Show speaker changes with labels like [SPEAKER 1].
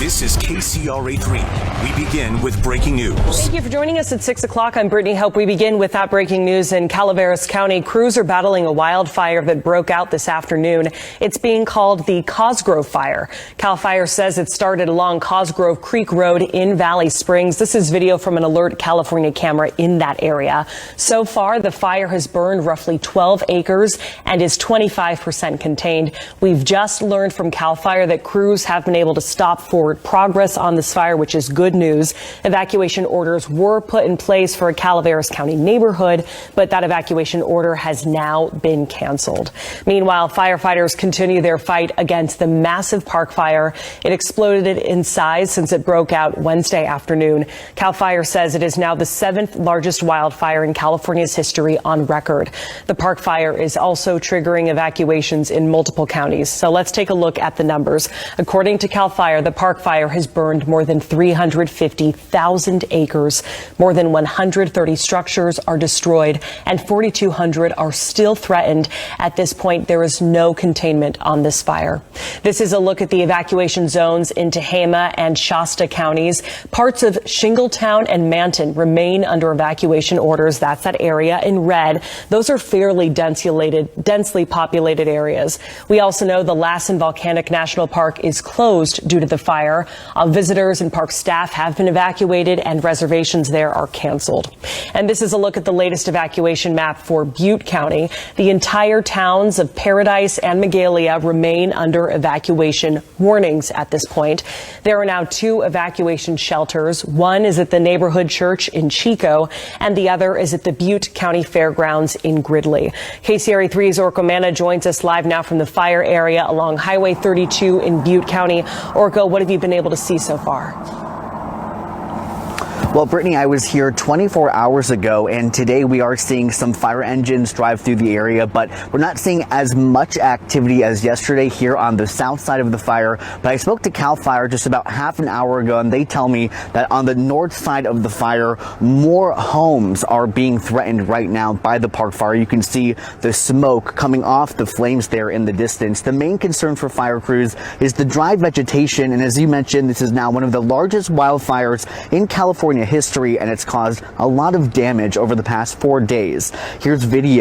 [SPEAKER 1] This is KCRA 3. We begin with breaking news.
[SPEAKER 2] Thank you for joining us at 6 o'clock. I'm Brittany Hope. We begin with that breaking news in Calaveras County. Crews are battling a wildfire that broke out this afternoon. It's being called the Cosgrove Fire. Cal Fire says it started along Cosgrove Creek Road in Valley Springs. This is video from an Alert California camera in that area. So far, the fire has burned roughly 12 acres and is 25% contained. We've just learned from Cal Fire that crews have been able to stop forward progress on this fire, which is good news. Evacuation orders were put in place for a Calaveras County neighborhood, but that evacuation order has now been canceled. Meanwhile, firefighters continue their fight against the massive park fire. It exploded in size since it broke out Wednesday afternoon. Cal Fire says it is now the 7th largest wildfire in California's history on record. The park fire is also triggering evacuations in multiple counties. So let's take a look at the numbers. According to Cal Fire, the park fire has burned more than 350,000 acres. More than 130 structures are destroyed and 4,200 are still threatened. At this point, there is no containment on this fire. This is a look at the evacuation zones in Tehama and Shasta counties. Parts of Shingletown and Manton remain under evacuation orders. That's that area in red. Those are fairly densely populated areas. We also know the Lassen Volcanic National Park is closed due to the fire. Visitors and park staff have been evacuated and reservations there are canceled. And this is a look at the latest evacuation map for Butte County. The entire towns of Paradise and Magalia remain under evacuation warnings at this point. There are now 2 evacuation shelters. One is at the neighborhood church in Chico, and the other is at the Butte County Fairgrounds in Gridley. KCRA 3's Orko Manna joins us live now from the fire area along Highway 32 in Butte County. Orko, what have you been able to see so far?
[SPEAKER 3] Well, Brittany, I was here 24 hours ago, and today we are seeing some fire engines drive through the area, but we're not seeing as much activity as yesterday here on the south side of the fire. But I spoke to Cal Fire just about half an hour ago, and they tell me that on the north side of the fire, more homes are being threatened right now by the park fire. You can see the smoke coming off the flames there in the distance. The main concern for fire crews is the dry vegetation, and as you mentioned, this is now one of the largest wildfires in California history, and it's caused a lot of damage over the past 4 days. Here's video